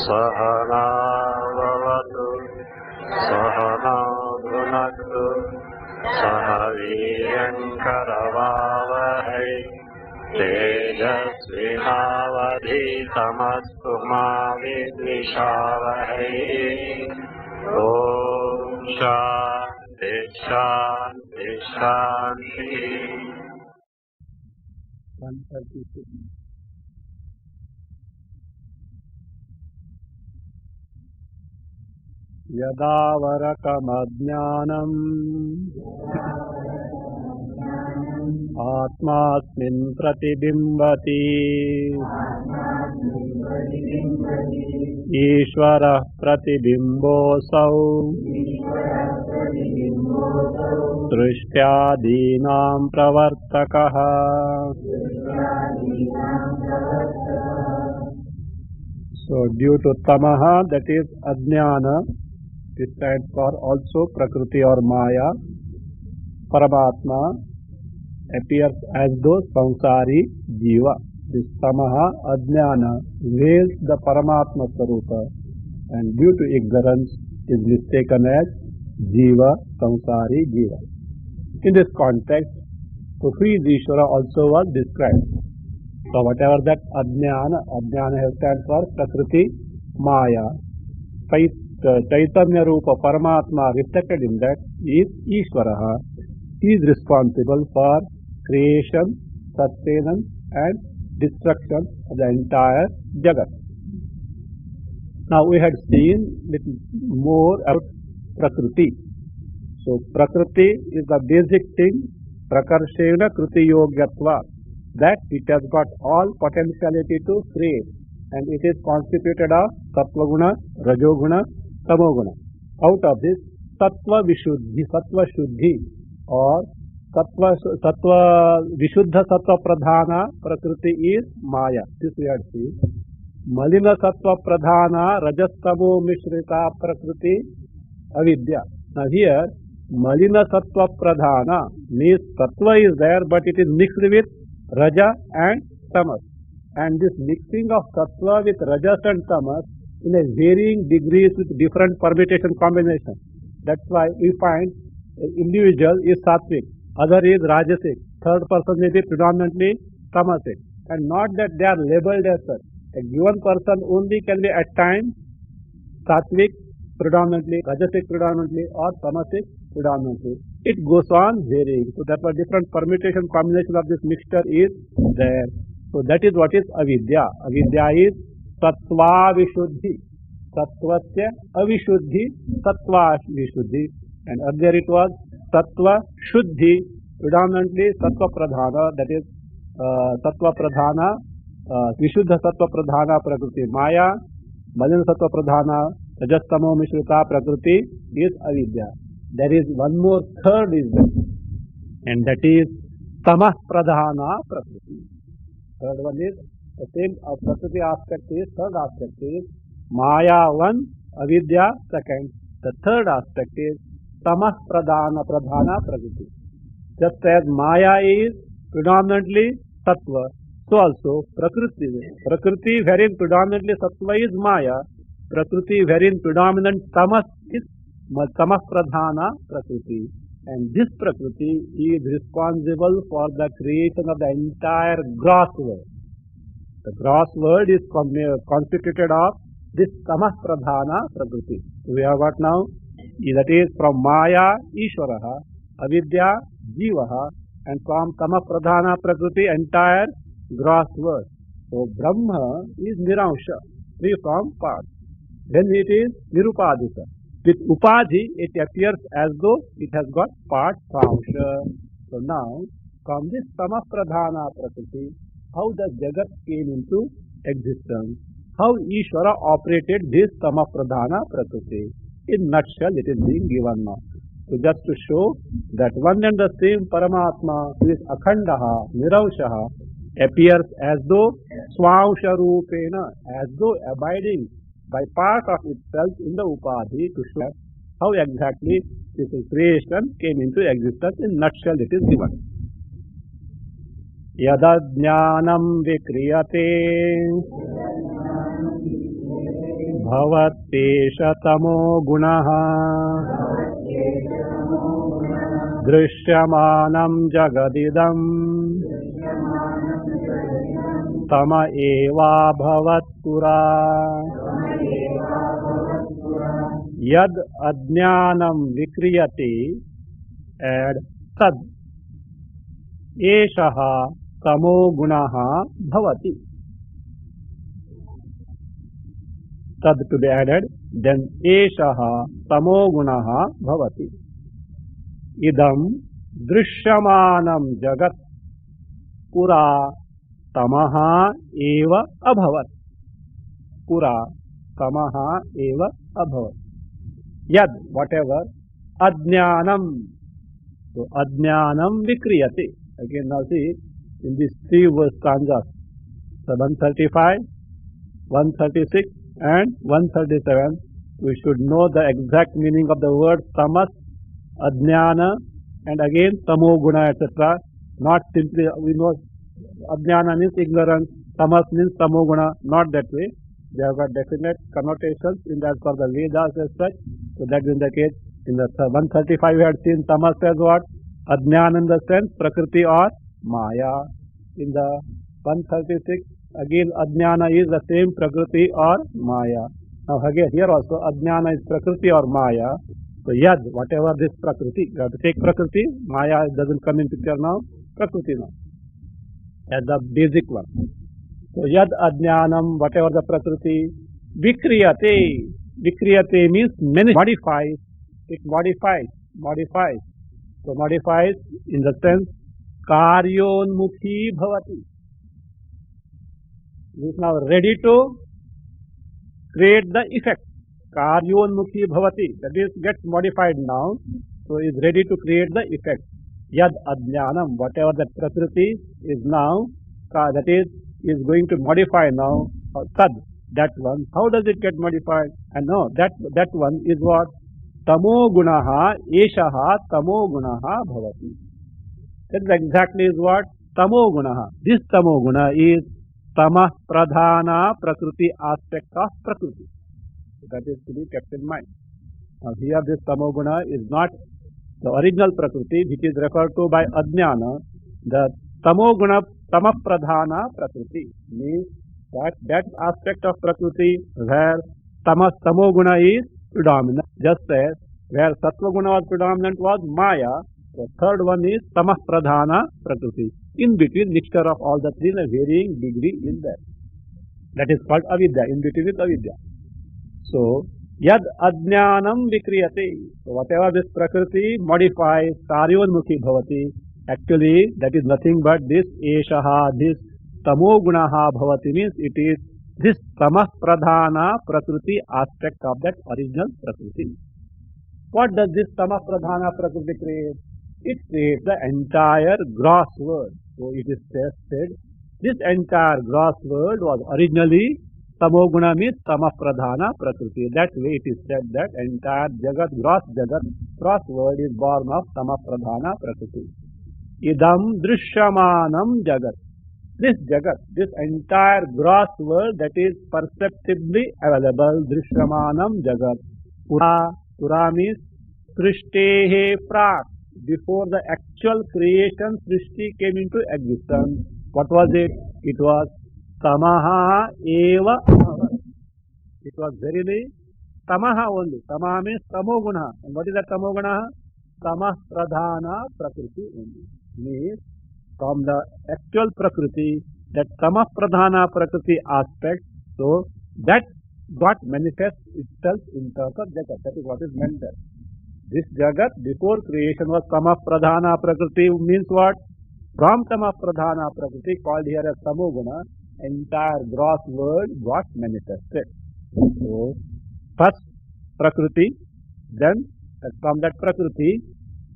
सहनावतु सहनौ भुनक्तु सह वीर्यङ्करवावहै तेजस्विनावधीतमस्तु मा विद्विषावहै। ॐ शान्ति शान्ति शान्ति। यदावरकमज्ञानम् आत्मास्मिन् प्रतिबिम्बति ईश्वरः प्रतिबिम्बोऽसौ सृष्ट्यादीनां प्रवर्तकः। So due to tamaha, that is ajnana, this stands for also prakriti or maya, Paramatma appears as though samsari jiva. This tamaha, ajnana, veils the Paramatma Sarupa and due to ignorance is mistaken as jiva, samsari jiva. In this context, so who is Ishvara also was described. So whatever that ajnana stands for prakriti, maya, Chaitanya Rupa, Paramatma reflected in that is Ishvaraha. He is responsible for creation, sustenance and destruction of the entire Jagat. Now we had seen little more about Prakriti. So Prakriti is the basic thing, Prakarshena Kriti Yogyatva, that it has got all potentiality to create and it is constituted of Sattva Guna, Rajoguna, Tamoguna. Out of this, Sattva Vishuddhi, Sattva Shuddhi or Sattva Vishuddha Sattva Pradhana Prakriti is Maya. This we have seen. Malina Sattva Pradhana Rajastamo Mishrita Prakriti Avidya. Now here, Malina Sattva Pradhana means Sattva is there but it is mixed with Raja and Tamas. And this mixing of Sattva with Rajas and Tamas in a varying degrees with different permutation combinations. That's why we find an individual is Sattvic, other is Rajasic, third person may be predominantly Tamasic. And not that they are labeled as such. A given person only can be at times Sattvic predominantly, Rajasic predominantly or Tamasic predominantly. It goes on varying. So that was different permutation combination of this mixture is there. So that is what is avidya. Avidya is Sattva Vishuddhi. Sattvasya Avishuddhi, Sattva Vishuddhi. And earlier it was Sattva Shuddhi, predominantly Sattva Pradhana, that is Sattva Pradhana, Vishuddha Sattva Pradhana Prakriti Maya, Malina Sattva Pradhana, Rajastamo Mishrita Prakriti is avidya. There is one more third is there, and that is Tamah Pradhana Prakriti. Third one is the same Prakriti aspect is, third aspect is Maya one, Avidya second. The third aspect is Tamah Pradhana Prakriti. Just as Maya is predominantly Sattva, so also Prakriti. Prakriti wherein predominantly Sattva is Maya, Prakriti wherein predominant Tamas is Tamah Pradhana Prakriti. And this Prakriti is responsible for the creation of the entire gross world. The gross world is constituted of this Tamah Pradhana Prakriti. We have what now? That is from Maya, Ishvaraha, Avidya, Jivaha, and from Tamah Pradhana Prakriti, entire gross world. So Brahma is Niransha, free from parts. Then it is Nirupadika. With Upadhi, it appears as though it has got part Sansha. So now, from this Tamah Pradhana Prakriti, how the Jagat came into existence, how Ishvara operated this Tamah Pradhana Prakriti. In nutshell, it is being given now. So just to show that one and the same Paramatma, who is Akhandaha, Niraushaha, appears as though Swansha Rupena, as though abiding by part of itself in the Upadhi, to show how exactly this creation came into existence. In nutshell, it is given. Yada jnanam vikriyate भवत्येष तमो गुणः दृश्यमानं जगदिदं तम एवाभवत् पुरा यद अज्ञानं विक्रियते and तद एषः तमो गुणः भवति. Tad to be added, then eshaha tamo gunaha bhavati. Idam drishyamanam jagat pura tamaha eva abhavat. Pura tamaha eva abhavat. Yad, whatever, ajnanam. So ajnanam vikriyate. Again now see, in these three verse stanzas, so 135, 136 and 137, we should know the exact meaning of the word tamas, ajnana, and again tamo guna, etc. Not simply, we know ajnana means ignorance, tamas means tamo guna, not that way. They have got definite connotations in that for the Vedas as such. So that is in the case. In the 135 we had seen tamas as what? Ajnana in the sense prakriti or maya. In the 136 again ajnana is the same prakriti or maya. Now again here also ajnana is prakriti or maya. So yad, whatever this prakriti, you have to take prakriti, maya doesn't come in picture now, prakriti now as the basic one. So yad ajnanam, whatever the prakriti, vikriyate. Vikriyate means modifies. It modifies. So modifies in the sense karyonmukhi bhavati. It is now ready to create the effect. Karyonmukhi bhavati. That is gets modified now. So is ready to create the effect. Yad ajnanam, whatever that prakriti is now, that is going to modify now. Tad, that one. How does it get modified? And no, that one is what? Tamo gunaha, eshaha tamo gunaha bhavati. That is exactly is what? Tamo gunaha. This tamo guna is tamah pradhana prakriti aspect of prakriti. So that is to be kept in mind. Now here this tamo guna is not the original prakriti which is referred to by ajnana. The tamo guna tamah pradhana prakriti means that aspect of prakriti where tamo guna is predominant. Just as where sattva guna was predominant was maya. The third one is tamah pradhana prakriti. In between mixture of all the three in a varying degree is there. That is called avidya. In between is avidya. So yad ajnanam vikriyate. So whatever this prakriti modifies, karyonmukhi bhavati. Actually that is nothing but this eshaha, this tamo gunaha bhavati means it is this tamah pradhana prakriti aspect of that original prakriti. What does this tamah pradhana prakriti create? It creates the entire gross world. So it is said, this entire gross world was originally tamoguna means tamah pradhana prakriti. That way it is said that entire gross world is born of tamah pradhana prakriti. Idam drishyamanam jagat. This jagat, this entire gross world that is perceptibly available, drishyamanam jagat. Pura means srishtehe prak. Before the actual creation, Srishti came into existence. What was it? It was tamaha eva. It was verily tamaha only. Tamaha means tamoguna. And what is that tamoguna? Tamah pradhana prakriti only. Means from the actual prakriti, that tamah pradhana prakriti aspect, so that got manifests itself in terms of jagat. That is what is meant there. This jagat before creation was tamah pradhana prakriti means what? From tamah pradhana prakriti called here as tamoguna, entire gross world got manifested. So first prakriti, then from that prakriti,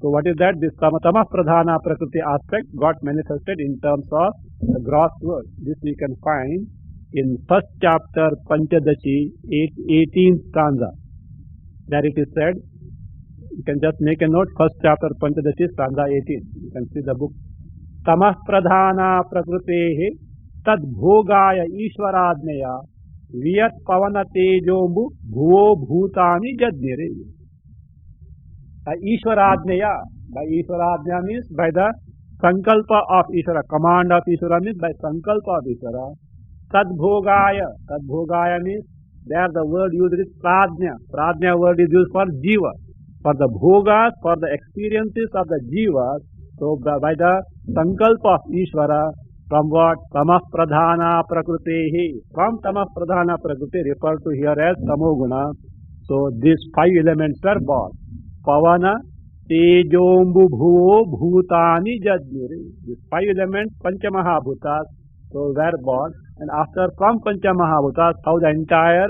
so what is that? This tamah pradhana prakriti aspect got manifested in terms of the gross world. This we can find in first chapter Panchadashi, 18th stanza. There it is said, you can just make a note, first chapter Panchadashi, stanza 18. You can see the book. Tamah pradhana prakritehe tad bhogaya ishwaradneya Viyat Pavana Tejombu Bhuvo Bhutani Jadnire. By Ishwaradnyaya. By Ishwaradnyaya means by the Sankalpa of Ishvara. Command of Ishvara means by Sankalpa of Ishvara. Tadbhogaya. Tadbhogaya means there the word used is Pradnya. Pradnya word is used for Jiva. For the bhogas, for the experiences of the Jivas. So by the Sankalpa of Ishvara. From what? Tamah Pradhana Prakrutehi. From Tamah Pradhana Prakriti referred to here as Tamoguna. So these 5 elements are born. Pavana, Tejombu Bhuvo Bhutani Jadniri. These 5 elements, Panchamahabhutas, so were born. And after from Panchamahabhutas, how the entire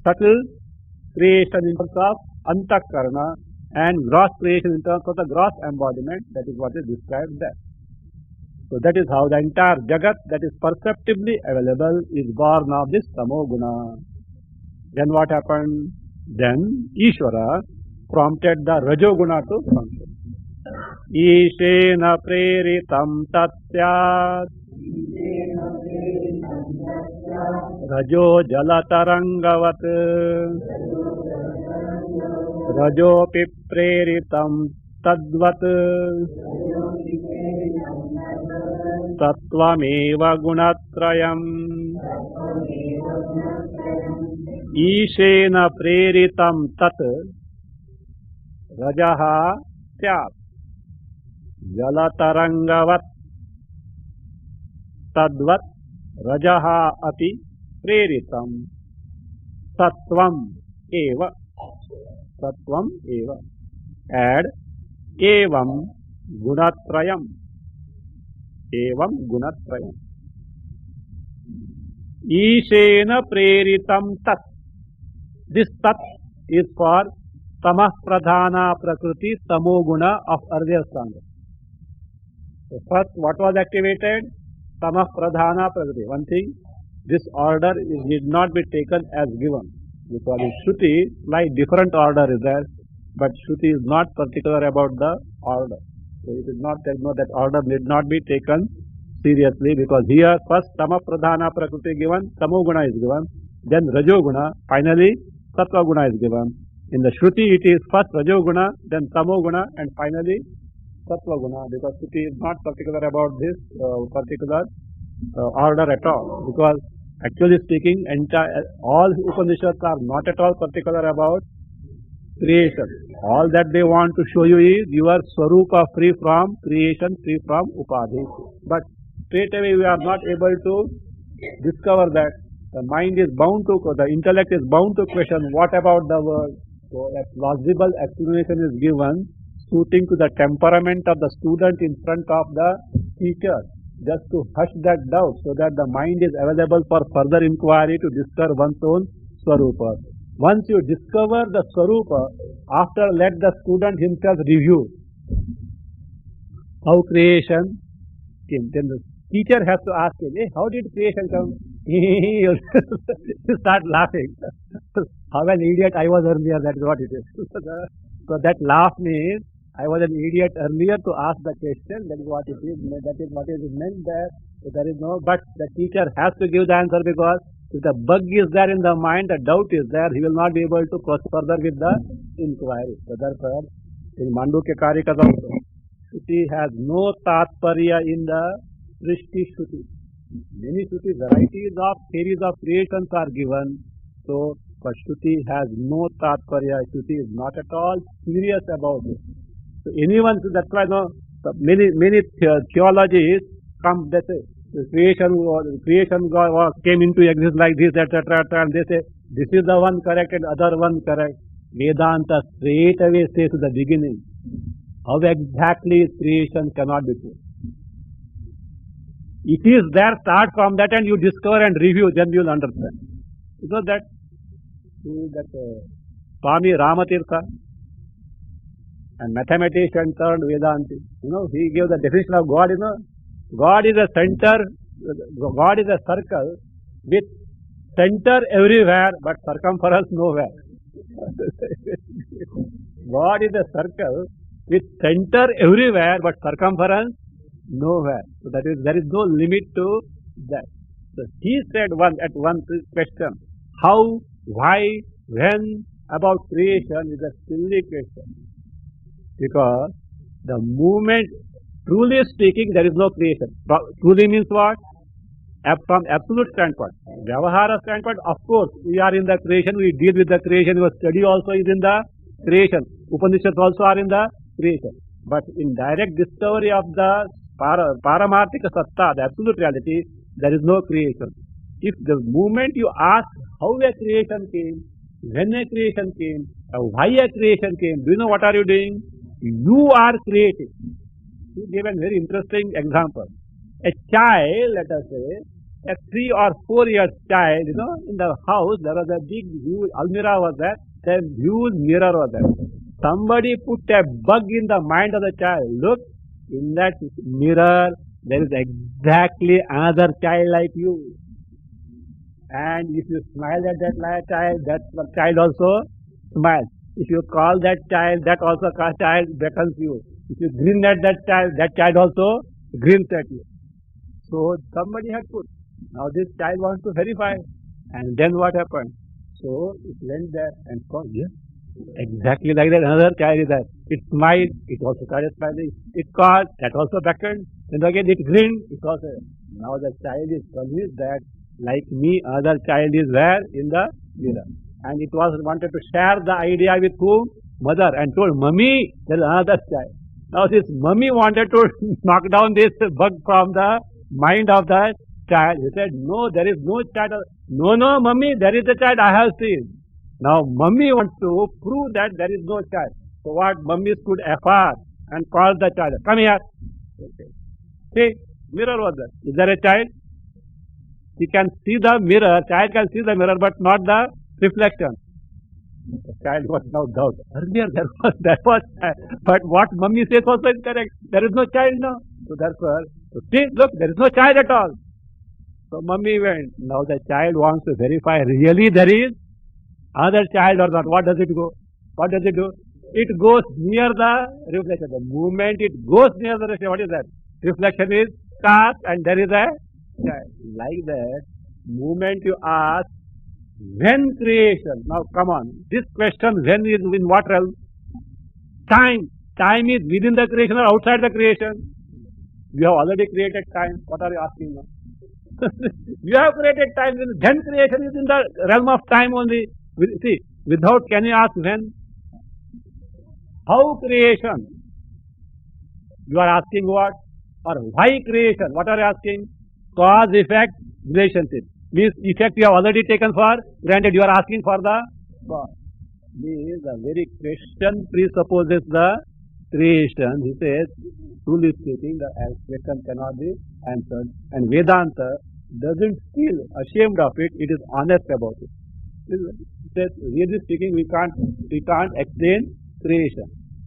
subtle creation in terms of Antakarana and gross creation in terms of the gross embodiment, that is what is described there. So that is how the entire Jagat that is perceptibly available is born of this Tamoguna. Then what happened? Then Ishvara prompted the Rajoguna to function. Ishena preritam tatyat Rajo jalatarangavat Rajopi preritam tadvat Tattvameva gunatrayam Ishena preritam tat Rajaha tyat Jalatarangavat Tadvat Rajaha api preritam Sattvam eva. Sattvam eva. Add evam gunatrayam. Evam gunatrayam. Ishena preritam tat. This tat is for Tamah Pradhana Prakriti Tamoguna of earlier stanga. So first, what was activated? Tamah Pradhana Prakriti. One thing, this order need not be taken as given. Because in Shruti, like different order is there, but Shruti is not particular about the order. So it is not that order need not be taken seriously, because here first Tamah Pradhana Prakriti given, Tamoguna is given, then Rajoguna, finally Sattva-guna is given. In the Shruti it is first Rajoguna, then Tamoguna, and finally Sattva-guna, because Shruti is not particular about this particular order at all. Because actually speaking, all Upanishads are not at all particular about creation. All that they want to show you is your Swarupa free from creation, free from Upadhi. But straight away we are not able to discover that. The mind is bound to, the intellect is bound to question what about the world. So a plausible explanation is given suiting to the temperament of the student in front of the teacher, just to hush that doubt so that the mind is available for further inquiry to discover one's own Swarupa. Once you discover the Swarupa, after let the student himself review how creation came. Then the teacher has to ask him, hey, how did creation come? You start laughing. How an idiot I was earlier, that is what it is. So that laugh means I was an idiot earlier to ask the question, that is what it is, that is what is meant there. So there is no, but the teacher has to give the answer, because if the bug is there in the mind, the doubt is there, he will not be able to proceed further with the inquiry. So therefore, in Mandukya Karikas also, Shruti has no tatparya in the Srishti Shruti. Many Shruti varieties of theories of creations are given. So, but Shruti has no tatparya. Shruti is not at all serious about it. So anyone, that's why many theologies come, they say, creation came into existence like this, etc. And they say, this is the one correct and other one correct. Vedanta straight away says to the beginning, how exactly is creation cannot be true. It is there, start from that and you discover and review, then you will understand. You know that Swami Ramatirtha, and mathematician turned Vedanti. He gave the definition of God, God is a center, God is a circle with center everywhere but circumference nowhere. God is a circle with center everywhere but circumference nowhere. So that is, there is no limit to that. So he said at one question, how, why, when about creation is a silly question. Because the moment, truly speaking, there is no creation. Truly means what? From absolute standpoint. Vyavahara standpoint, of course, we are in the creation, we deal with the creation, your study also is in the creation. Upanishads also are in the creation. But in direct discovery of the Paramarthika Satta, the absolute reality, there is no creation. If the moment you ask how a creation came, when a creation came, why a creation came, do you know what are you doing? You are creating. He gave a very interesting example. A child, let us say, a 3 or 4 years child, in the house there was a big huge almirah was there, a huge mirror was there. Somebody put a bug in the mind of the child. Look, in that mirror there is exactly another child like you. And if you smile at that child also smiles. If you call that child, that also child beckons you. If you grin at that child also grins at you. So somebody had put. Now this child wants to verify. And then what happened? So it went there and called, yes, exactly like that, another child is there. It smiled, it also started smiling. It called, that also beckoned. And again it grinned, it also. Now the child is convinced that, like me, another child is there in the mirror. And it was wanted to share the idea with whom? Mother, and told, Mummy, there is another child. Now this mummy wanted to knock down this bug from the mind of the child. He said, no, there is no child. No, mummy, there is a child I have seen. Now mummy wants to prove that there is no child. So what mummy stood afar and called the child, come here. Okay. See, mirror was there. Is there a child? He can see the mirror, child can see the mirror but not the reflection. The child was now doubt. Earlier there was child. But what mummy says also is correct. There is no child now. So therefore, see, look, there is no child at all. So mummy went. Now the child wants to verify really there is another child or not. What does it go? What does it do? It goes near the reflection. The moment it goes near the reflection, what is that? Reflection is cast and there is a child. Like that, moment you ask, when creation? Now come on, this question when is in what realm? Time. Time is within the creation or outside the creation? You have already created time. What are you asking now? You have created time. Then creation is in the realm of time only. See, without can you ask when? How creation? You are asking what? Or why creation? What are you asking? Cause, effect, relationship. This effect you have already taken for granted. You are asking for the cause. This the very question presupposes the creation. He says, truly speaking, the question cannot be answered. And Vedanta doesn't feel ashamed of it. It is honest about it. He says, really speaking, we can't explain creation.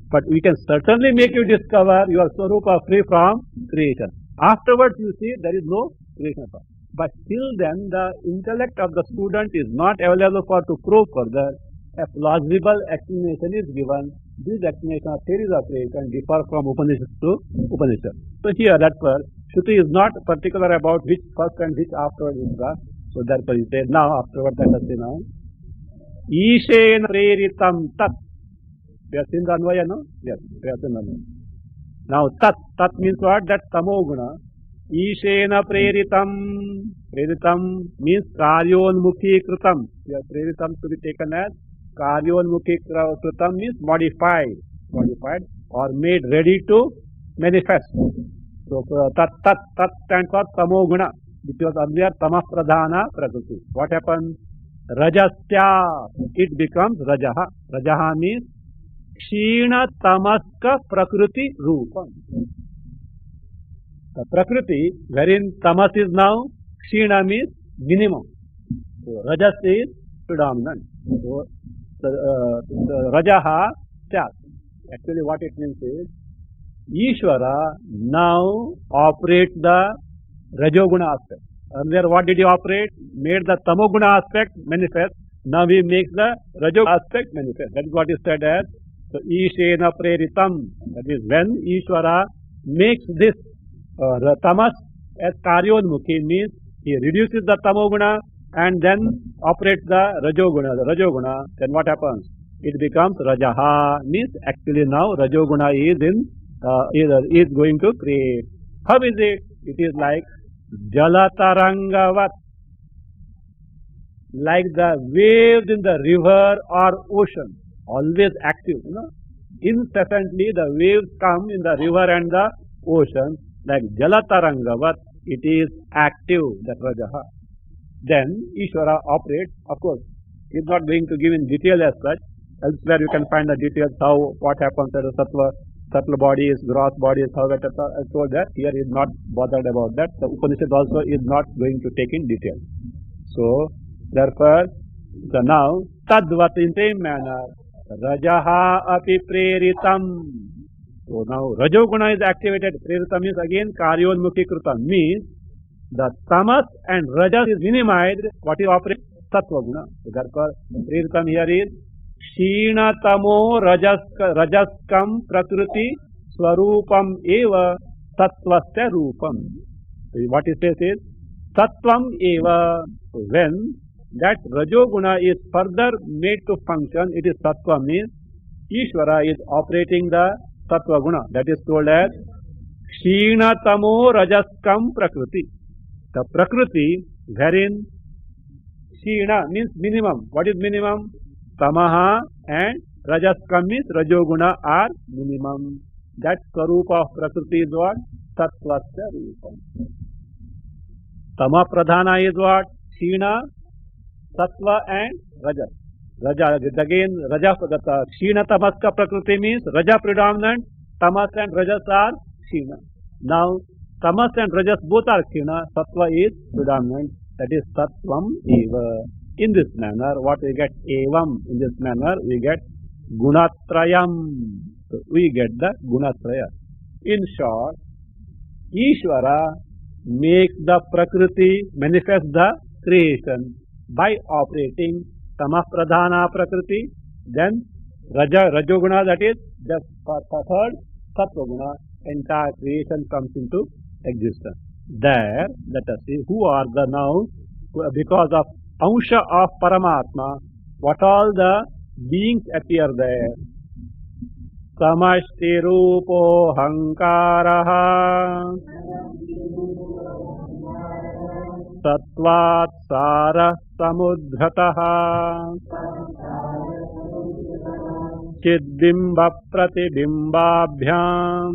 But we can certainly make you discover your Swarupa free from creation. Afterwards, you see, there is no creation at all. But till then, the intellect of the student is not available to prove further. A plausible explanation is given. This explanation of theories of creation differ from Upanishad to Upanishad. So here, that Shruti is not particular about which first and which afterwards is the. So therefore, he said, now afterwards, let us say now. Ishena preritam tat. We have seen the Anvaya, no? Yes, we have seen the Anvaya. Now, tat means what? That tamoguna. Ishena preritam. Preritam means karyonmukhi kritam. We have preritam to be taken as karyonmukhi kritam means modified or made ready to manifest. So, tat stands for tamoguna, which was earlier tamah pradhana prakriti. What happens? Rajasya. It becomes rajaha. Rajaha means Kshina tamaska prakriti rupam. The prakriti wherein tamas is now, kshina means minimum. So rajas is predominant. So the rajaha syat. Actually what it means is, Ishvara now operates the rajoguna aspect. Earlier what did he operate? Made the tamoguna aspect manifest. Now he makes the rajoguna aspect manifest. That is what is said as, so, Ishena preritam, that is when Ishvara makes this tamas as karyonmukhi, means He reduces the tamoguna and then operates the rajoguna. The rajoguna, then what happens? It becomes rajaha. Means actually now rajoguna is going to create. How is it? It is like Jalatarangavat, like the waves in the river or ocean, always active. Incessantly the waves come in the river and the ocean, like Jalatarangavat, it is active, that Rajaha. Then Ishvara operates, of course, he is not going to give in detail as such. Elsewhere you can find the details what happens at the sattva, subtle bodies, gross bodies, how it is told that. Here he is not bothered about that. The Upanishad also is not going to take in detail. So, therefore, now, tadvat in same manner, Rajaha api preritam. So now, Rajoguna is activated. Preritam is again Karyonmukhi Krutam. Means, the tamas and rajas is minimized. What is operating? Sattva guna. So therefore, preritam here is Kshinatamo rajaskam prakriti swarupam eva sattvasya rupam. So what it says is sattvam eva. So when that rajoguna is further made to function, it is sattva, means Ishvara is operating the sattva guna. That is told as Kshinatamo rajaskam prakriti. The prakriti wherein Kshina means minimum. What is minimum? Tamaha and rajaskam means rajoguna are minimum. That swarupa of prakriti is what? Tattvasya rupam. Tama pradhana is what? Kshina, sattva and rajas. Raja, again, raja, kshina tamaska prakriti means raja predominant, tamas and rajas are kshina. Now, tamas and rajas both are kshina, sattva is predominant, that is sattvam eva. In this manner, what we get? Evam. In this manner, we get gunatrayam. So, we get the gunatraya. In short, Ishvara makes the prakriti manifest the creation by operating tamah pradhana prakriti, then rajoguna, that is the third sattvaguna, entire creation comes into existence. There, let us see who are the now, because of Ansha of Paramatma, what all the beings appear there. Samashti Rupo Hankaraha Sattvat Sara Samudhrataha Chidbimba Pratibhimbabhyam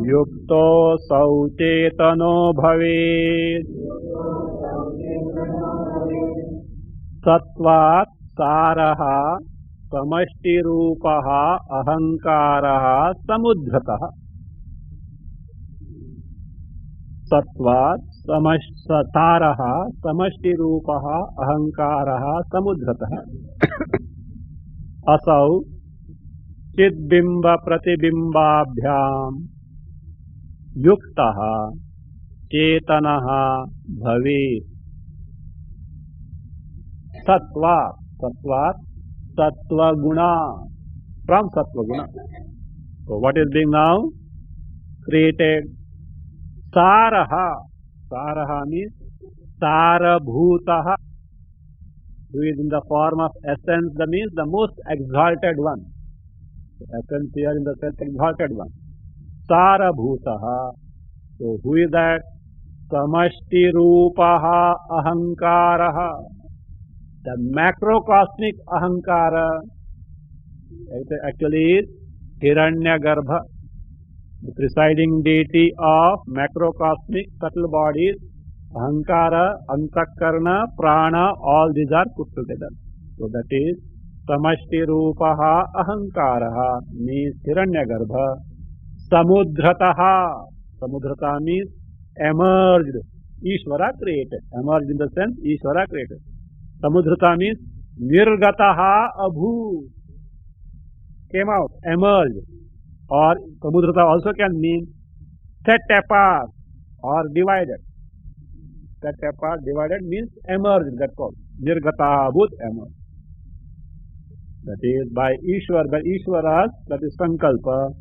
Yukto Sauchetano Bhavet Sattvat Saraha Samashti Rupaha Ahankaraha Samudhrataha. Sattvat Saraha Samashti Rupaha Ahankaraha Samudhrataha. Asau Chidbimba Pratibhimbabhyam Yuktaha Chetanaha Bhavet. Sattva, Sattva Guna, from Sattva Guna. So what is being now created? Saraha, Saraha means Sarabhutaha, who is in the form of essence, that means the most exalted one. So essence here in the sense exalted one. Sarabhutaha. So who is that? Samashti Rupaha Ahankaraha. The macrocosmic Ahankara actually is Hiranyagarbha, the presiding deity of macrocosmic subtle bodies. Ahankara, Antakarna, Prana, all these are put together. So that is Samashti Rupaha Ahankaraha means Hiranyagarbha. Samudhrataha, Samudhrata means emerged. Ishvara created. Emerged in the sense Ishvara created. Samudhrata means Nirgataha Abhu, came out, emerged. Or Samudhrata also can mean set apart or divided. Set apart, divided means emerged, that's called. Nirgataha Abhut, emerged. That is by Ishvara, that is Sankalpa,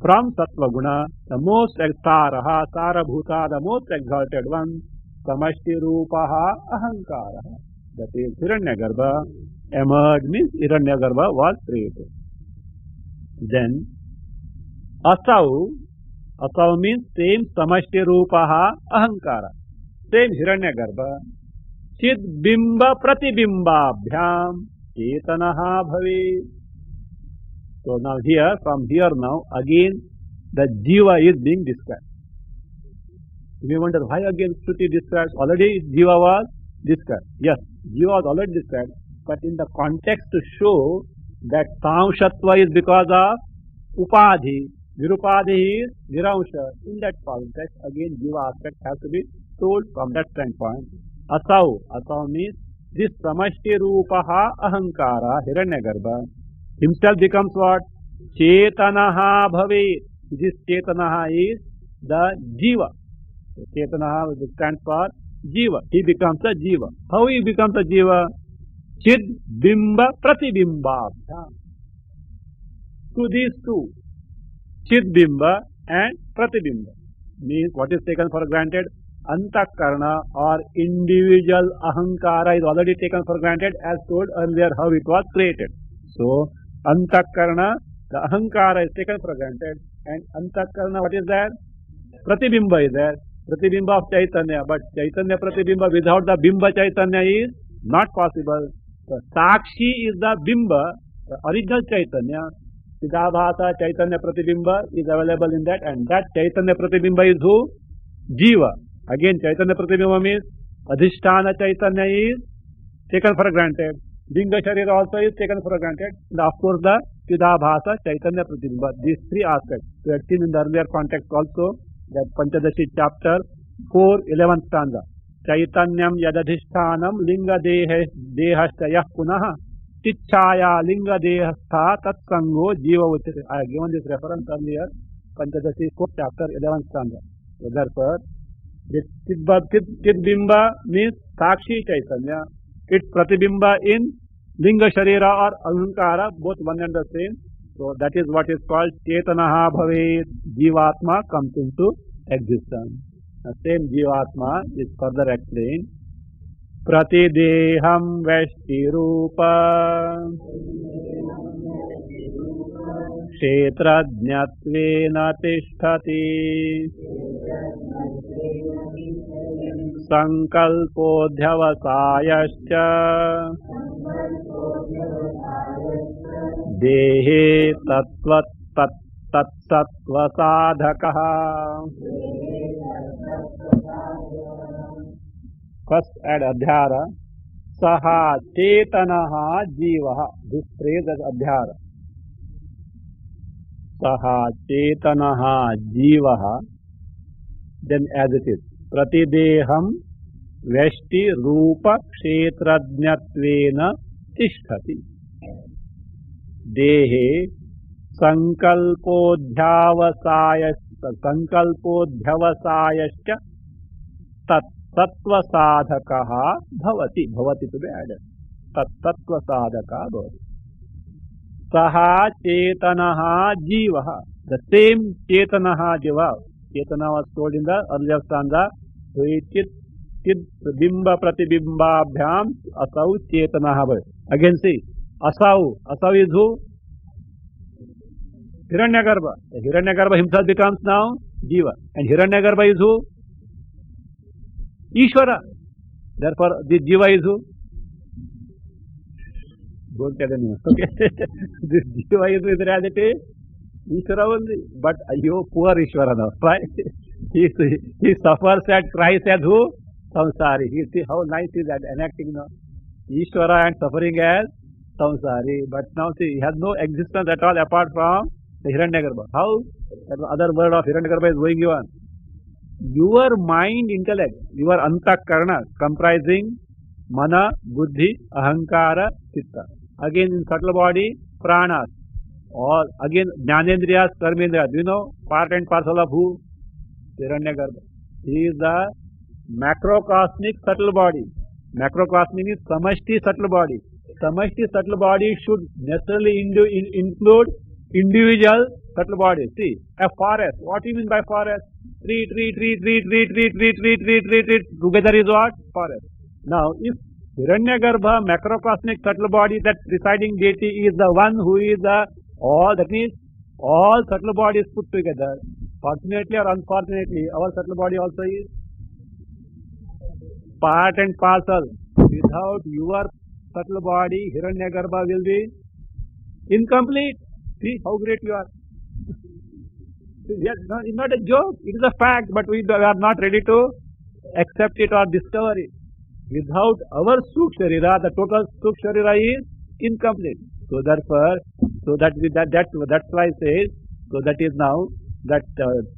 From Sattva Guna, the most Saraha, Sarabhuta, the most exalted one, Samashti Rupaha Ahankaraha. That is Hiranyagarbha emerged, means Hiranyagarbha was created. Then Asau means same Samashti Rupaha Ahankara. Same Hiranyagarbha. Chid Bimba Pratibimba Bhyam Chetanaha Bhavi. So now here, from here now, again the Jiva is being described. You may wonder why again Shruti describes. Already Jiva was described. Yes, Jiva was already described, but in the context to show that Sangshatva is because of Upadhi, Virupadhi is Virausha. In that context, again Jiva aspect has to be told from that standpoint. Asau means this Samashti Rupaha Ahankara Hiranyagarbha himself becomes what? Chetanaha Bhavet. This Chetanaha is the Jiva. So Chetanaha stands for Jiva. He becomes a Jiva. How he becomes a Jiva? Chid Bimba Pratibimba. To these two, Chid Bimba and Pratibimba, means what is taken for granted? Antakarna or individual Ahankara is already taken for granted, as told earlier how it was created. So Antakarna, the Ahankara is taken for granted, and Antakarna, what is there? Pratibimba is there. Pratibimba of Chaitanya, but Chaitanya Pratibimba without the Bimba Chaitanya is not possible. The Sakshi is the Bimba, the original Chaitanya. Siddhabhasa Chaitanya Pratibimba is available in that, and that Chaitanya Pratibimba is who? Jiva. Again, Chaitanya Pratibimba means Adhisthana Chaitanya is taken for granted. Linga Sharira also is taken for granted. And of course, the Siddhabhasa Chaitanya Pratibimba. These three aspects. We had seen in the earlier context also that Panchadashi chapter 4, 11th stanza. Chaitanyam yadadhishthanam linga dehastayah punaha tichchaya linga dehastha tatsango jiva uchite. I have given this reference earlier. Panchadashi 4, chapter 11th stanza. So therefore, this Chidbimba means Sakshi Chaitanya. Its Pratibimba in Linga Sharira or Ahankara, both one and the same. So that is what is called Chetanaha Bhavet. Jivatma comes into existence. The same Jivatma is further explained. Pratideham Veshti Rupa Kshetrajñatvena Tishtati Sankalpodhyavasayascha Dehe Tattva Tattva Sadhakaha. First add Adhyara. Saha Chetanaha Jivaha. This phrase is Adhyara. Saha Chetanaha Jivaha. Then as it is. Pratideham Veshti Rupa Kshetrajñatvena Tishtati Dehe Sankalpodhyavasayascha Tattva Sadhakaha Bhavati. Bhavati to be added. Tattva Sadhakaha Bhavati. Saha Chetanaha Jivaha. The same Chetanaha Jiva. Chetana was told in the earlier stanza. Chid Bimba Pratibimba Bhyam Asau Chetanaha Bhavati. Again see. Asau. Asau is who? Hiranyagarbha. Hiranyagarbha himself becomes now Jiva. And Hiranyagarbha is who? Ishvara. Therefore, this Jiva is who? Don't tell anyone. Okay. This Jiva is in reality Ishvara only. But you poor Ishvara now. Right? He suffers and cries as who? Samsari. You see how nice he is enacting now. Ishvara and suffering as Samsari. But now see, he has no existence at all apart from the Hiranyagarbha. How? That other word of Hiranyagarbha is going on. Your mind intellect, your Antakarna comprising Mana, Buddhi, Ahankara, Chitta. Again in subtle body, Pranas. All again Jnanendriyas, Karmendriyas. Do you know part and parcel of who? Hiranyagarbha. He is the macrocosmic subtle body. Macrocosmic is Samashti subtle body. Samashti subtle body should necessarily include individual subtle bodies. See, A forest. What do you mean by forest? Tree. Together is what? Forest. Now, if Hiranyagarbha, macrocosmic subtle body, that presiding deity is the one who is all, that means all subtle bodies put together. Fortunately or unfortunately, our subtle body also is part and parcel. Without your subtle body, Hiranyagarbha will be incomplete. See how great you are. It's not a joke, it is a fact, but we are not ready to accept it or discover it. Without our Sukh Sharira, the total Sukh Sharira is incomplete. So therefore, that's why I say, so that is now, that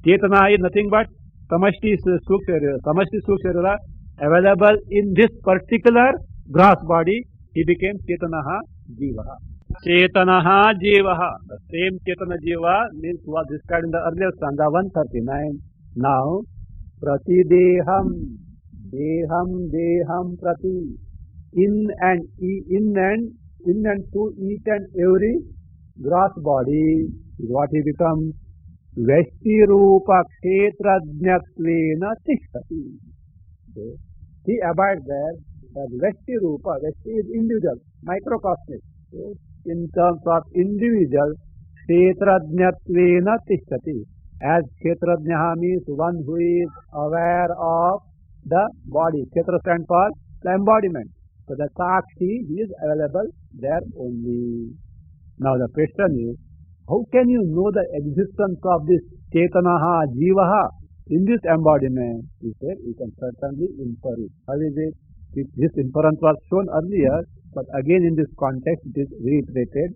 Chetana is nothing but Samashti Sukh Sharira available in this particular gross body. He became Chetanaha Jivaha. Chetanaha Jivaha. The same Chetana Jiva means was described in the earlier Standa 139. Now, Pratideham. Deham prati, in and to each and every gross body is what he becomes. Veshti rupa kshetrajnatvena tishtati. He abides there. Veshti rupa, Veshti is individual, microcosmic. In terms of individual, kshetrajnatvena tishtati. As kshetrajnaha means one who is aware of the body. Kshetra stands for the embodiment. So the Sakshi, he is available there only. Now the question is, how can you know the existence of this Chetanaha, Jivaha in this embodiment? He said, you can certainly infer it. How is it? This inference was shown earlier, but again in this context it is reiterated.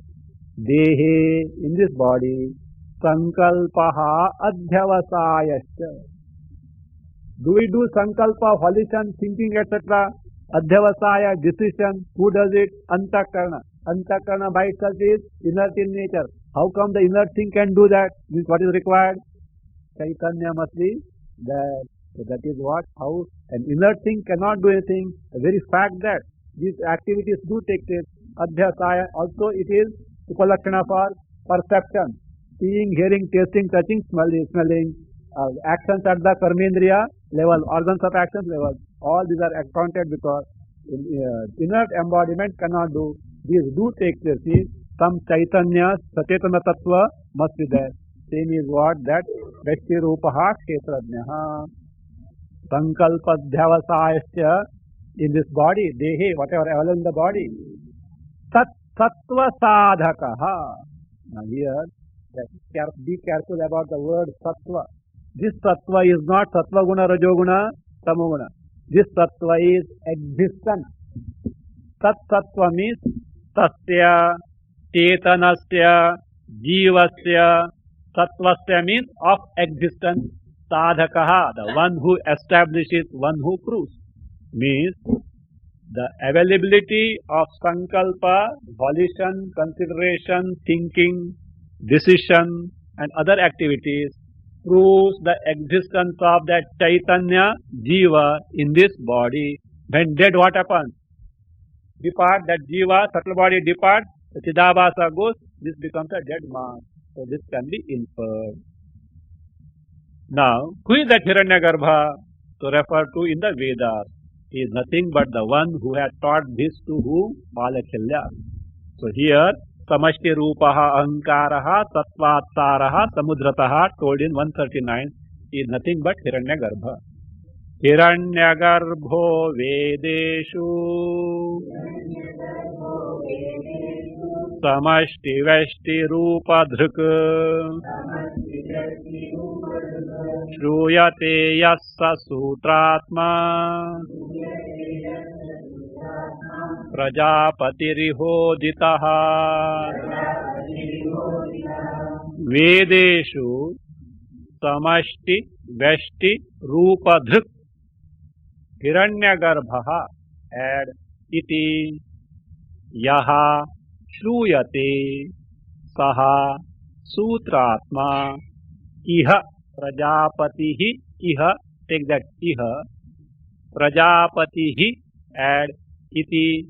Dehe, in this body, Sankalpaha Adhyavasayasya. Do we do sankalpa, volition, thinking, etc.? Adhyavasaya, decision. Who does it? Antakarna. Antakarna by itself is inert in nature. How come the inert thing can do that? Means what is required? Chaitanya must be there. So that is what, how an inert thing cannot do anything. The very fact that these activities do take place. Adhyavasaya, also it is upalakshana for perception. Seeing, hearing, tasting, touching, smelling. Actions at the karmendriya level, organs of actions level, all these are accounted because inert embodiment cannot do. These do take place. Some Chaitanya, Sachetana Tattva must be there. Same is what that Veshti Rupaha Kshetrajnaha. Sankalpadhyavasayasya, in this body, Dehe, whatever available in the body. Sattva Sadhakaha. Now here, be careful about the word Sattva. This Sattva is not Sattva Guna, Rajoguna, Tamoguna. This Sattva is existence. Tat Sattva means Tasya, Chetanasya, Jivasya. Sattvasya means of existence. Sadhakaha, the one who establishes, one who proves. Means the availability of Sankalpa, volition, consideration, thinking, decision and other activities proves the existence of that Chaitanya, Jiva in this body. When dead, what happens? Depart, that Jiva, subtle body departs, the Chidabhasa goes, this becomes a dead mass. So this can be inferred. Now, who is that Hiranyagarbha to refer to in the Vedas? He is nothing but the one who had taught this to who? Balakilya. So here, Samashti Rupaha Ahankaraha Sattvatsaraha Samudrataha told in 139 is nothing but Hiranyagarbha. Hiranyagarbho Vedeshu Samashti Veshti Rupa Dhruk Shruyate Yassa Sutratma Prajapatirihoditaha Vedeshu Samashti Veshti Rupa Dhruk Hiranyagarbha add iti yaha shruyate saha sutratma iha prajapatihi iha, take that iha prajapatihi add iti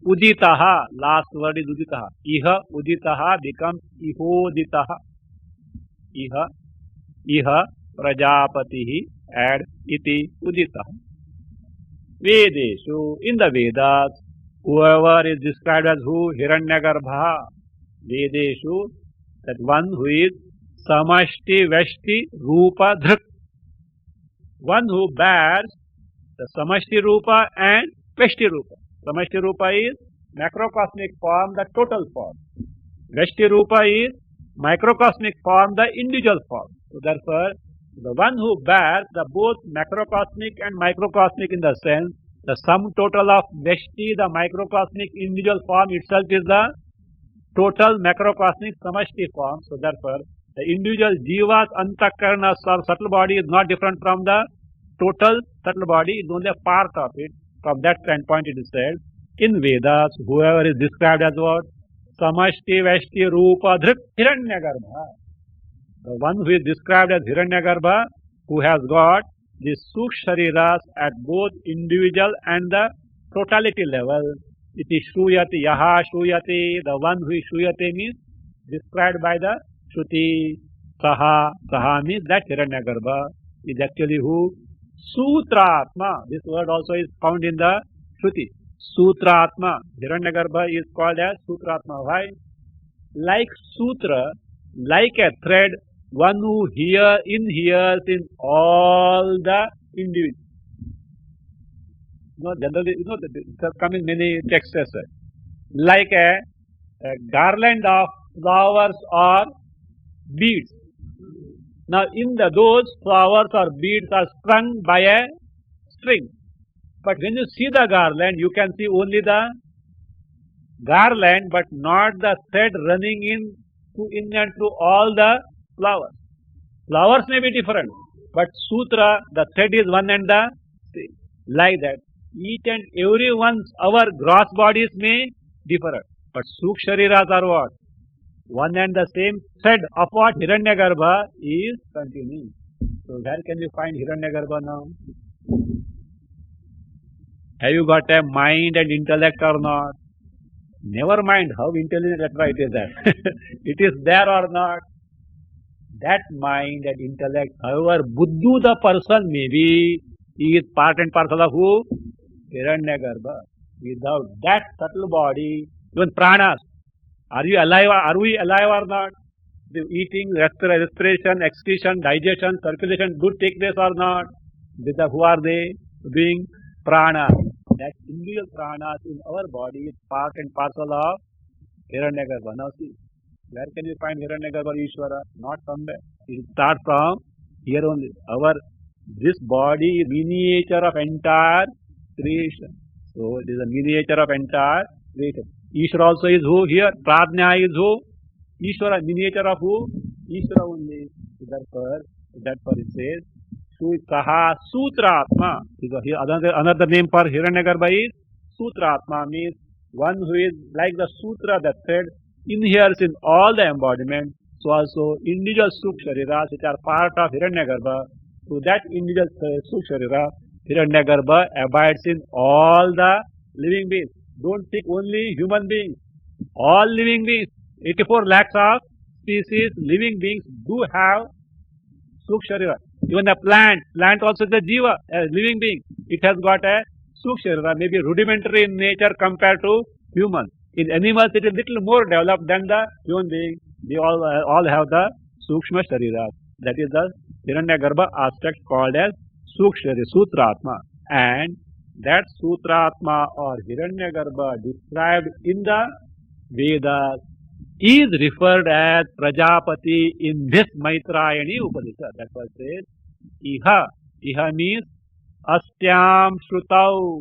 uditaha, last word is uditaha, iha uditaha becomes ihoditaha, iha iha prajapatihi and iti udita. Vedeshu, in the Vedas, whoever is described as who? Hiranyagarbha. Vedeshu, that one who is samashti veshti rupa dhrik. One who bears the samashti rupa and veshti rupa. Samashti rupa is macrocosmic form, the total form. Veshti rupa is microcosmic form, the individual form. So therefore, the one who bears the both macrocosmic and microcosmic in the sense, the sum total of Veshti, the microcosmic individual form itself is the total macrocosmic samashti form. So therefore, the individual jivas, antakarana, or subtle body is not different from the total subtle body, it is only a part of it. From that standpoint it is said, in Vedas, whoever is described as what? Samashti Veshti Rupa Dhrik Hiranyagarbha. The one who is described as Hiranyagarbha, who has got the Sukshariras at both individual and the totality level. It is Shruyati, Yaha Shruyati, the one who is Shruyati means described by the Shruti. Saha means that Hiranyagarbha is actually who? Sutratma. This word also is found in the Shruti. Sutratma. Hiranyagarbha is called as Sutratma. Why? Like Sutra, like a thread, one who inheres in all the individuals. Generally, it has come in many texts as well. Like a garland of flowers or beads. Now, those flowers or beads are strung by a string. But when you see the garland, you can see only the garland, but not the thread running in and through all the flowers. Flowers may be different, but sutra, the thread is one and the same. Like that, each and every one's, our gross bodies may differ, but sukshariras are what? One and the same thread of what? Hiranyagarbha is continuing. So where can you find Hiranyagarbha now? Have you got a mind and intellect or not? Never mind how intelligent it is that. It is there or not. That mind and intellect, however buddhu the person may be, he is part and parcel of who? Hiranyagarbha. Without that subtle body, even pranas, are we alive or not? The eating, respiration, excretion, digestion, circulation do take place or not? Who are they? Being prana. That individual pranas in our body is part and parcel of Hiranyagarbha. Now see, where can you find Hiranyagarbha Ishvara? Not somewhere. It starts from here only. This body is miniature of entire creation. So it is a miniature of entire creation. Ishvara also is who? Here, Pradnya is who? Ishvara, miniature of who? Ishvara only. Therefore it says, Saha Sutratma. Another name for Hiranyagarbha is Sutratma, means one who is like the sutra, the thread, inheres in all the embodiments. So also individual Sukshariras which are part of Hiranyagarbha, to that individual Suksharira, Hiranyagarbha abides in all the living beings. Don't think only human beings. All living beings, 84 lakhs of species, living beings do have Suksharira. Even the plant also is a jiva, a living being. It has got a Suksharira, maybe rudimentary in nature compared to humans. In animals, it is little more developed than the human being. They all have the Sukshma Sharira. That is the Hiranyagarbha aspect called as Sutratma. And that Sutratma or Hiranyagarbha described in the Vedas is referred as Prajapati in this Maitrayani Upanishad. That's why it says Iha. Iha means Astyam Shrutau.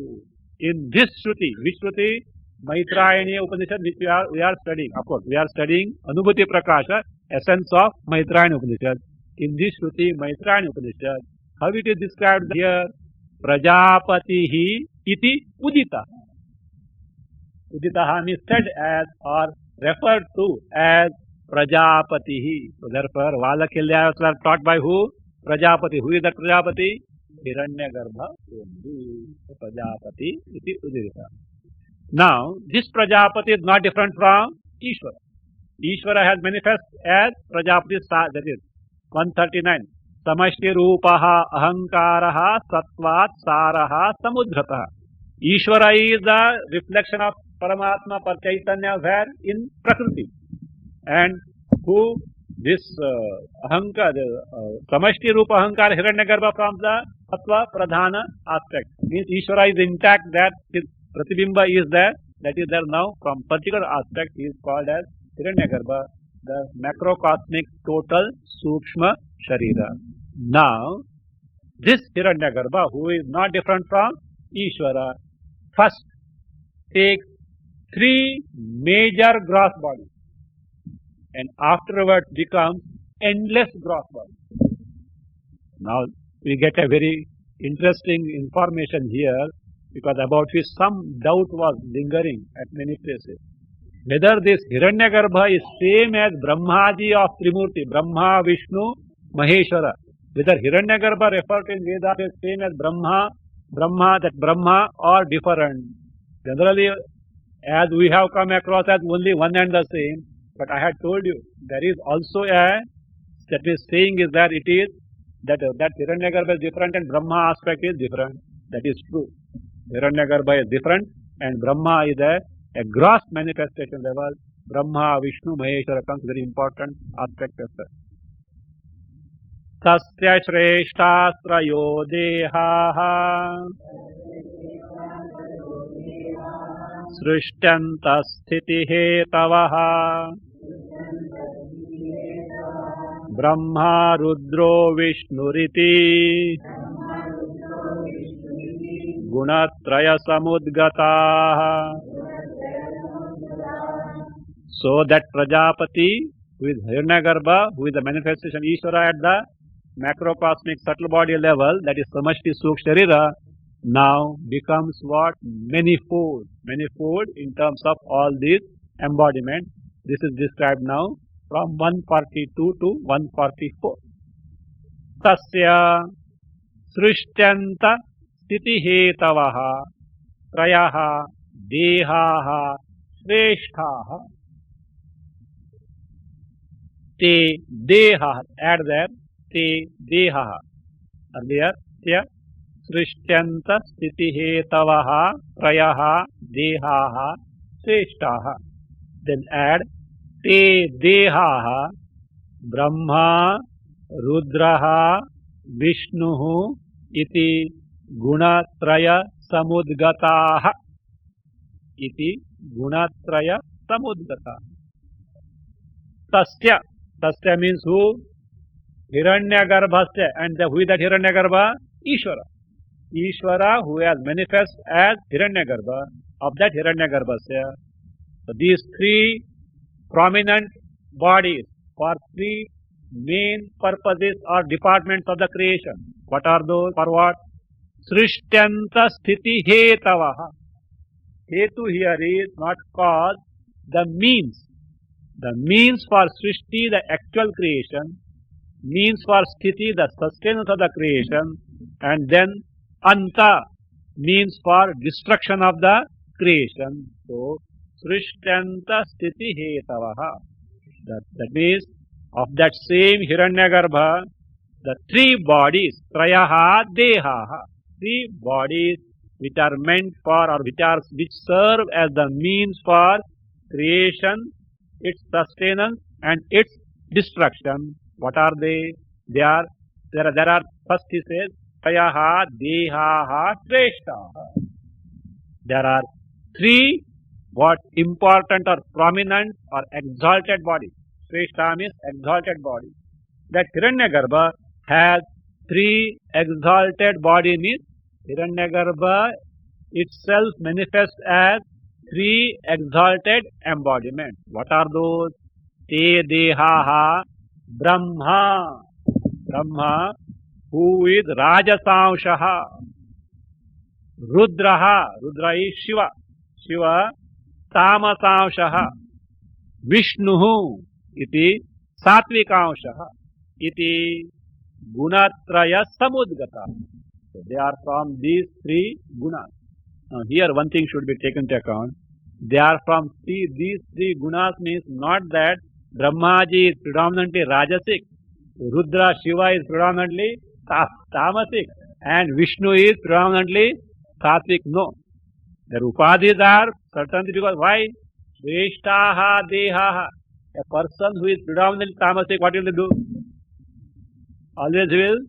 In this Shruti. Which Shruti? Maitrayani Upanishad, which we are studying. Of course, we are studying Anubhuti Prakasha, essence of Maitrayani Upanishad. In this Shruti, Maitrayani Upanishad, how it is described here? Prajapatihi iti udita. Uditaha means said as or referred to as Prajapatihi. So therefore, Valakilya are taught by who? Prajapati. Who is that Prajapati? Hiranyagarbha. Prajapati iti udita. Now, this Prajapati is not different from Ishvara. Ishvara has manifest as Prajapati, that is 139. samashti rupaha ahankaraha sattvat saraha samudratah. Ishvara is the reflection of Paramatma Chaitanya where in Prakriti. And who this ahankar, samashti rupa ahankar hiranyagarbha from the sattva pradhana aspect. Means Ishvara is intact, that his pratibimba is there, that is there now from particular aspect. He is called as hiranyagarbha, the macrocosmic total sukshma sharira. Now, this hiranyagarbha, who is not different from Ishvara, first takes three major gross bodies and afterwards becomes endless gross body. Now we get a very interesting information here, because about which some doubt was lingering at many places. Whether this Hiranyagarbha is same as Brahmaji of Trimurti, Brahma, Vishnu, Maheshwara. Whether Hiranyagarbha referred to in Vedas is same as Brahma, or different. Generally, as we have come across as only one and the same, but I had told you, there is also a, that is saying is that it is, that Hiranyagarbha is different and Brahma aspect is different. That is true. Hiranyagarbha is different and Brahma is a gross manifestation level. Brahma, Vishnu, Maheshwara comes very important aspect as such. Tasya shreshtastrayo dehaha srishtanta sthitihetavaha Brahma Rudro Vishnuriti Gunatraya Samudgataha. So that Prajapati, who is Hiranyagarbha, who is the manifestation Ishvara at the macrocosmic subtle body level, that is Samashti Suksharira, now becomes what? Manifold in terms of all these embodiments. This is described now from 142 to 144. Tasya srishyanta stitihetavaha trayaha dehaha shreshtaha. Te deha, add there, te deha. Earlier, here, srishyanta stitihetavaha trayaha dehaha shreshtaha. Then add te dehaha Brahma Rudraha Vishnuhu iti gunatraya samudgataha. Iti gunatraya samudgataha. Tasya means who? Hiranyagarbhasya. And who is that Hiranyagarbha? Ishvara. Ishvara, who has manifest as Hiranyagarbha, of that Hiranyagarbhasya. So these three prominent bodies for three main purposes or departments of the creation. What are those? For what? Srishyanta sthiti hetavaha. Hetu here is not cause, the means. The means for Srishti, the actual creation, means for Sthiti, the sustenance of the creation, and then Anta means for destruction of the creation. So, Srishyanta sthiti hetavaha. That means, of that same Hiranyagarbha, the three bodies, trayaha dehaha, three bodies which are meant for, or which serve as the means for creation, its sustenance and its destruction. What are they? There are first he says, trayaha dehaha shreshtaha. There are three what important or prominent or exalted bodies. Shreshta means exalted body. That Hiranyagarbha has three exalted body, means Hiranyagarbha itself manifests as three exalted embodiments. What are those? Te dehaha Brahma. Brahma, who is Rajasamshaha. Rudraha. Rudra is Shiva. Shiva Tamasamshaha. Vishnuhu iti Satvikanshaha iti Gunatraya Samudgata. So they are from these three gunas. Now here one thing should be taken into account. They are from these three gunas, means not that Brahmaji is predominantly Rajasic. Rudra, Shiva is predominantly tamasic and Vishnu is predominantly sattvic. No. Their upadhis are certainly because why? Veshtaha dehaha. A person who is predominantly tamasic, what will he do? Always he will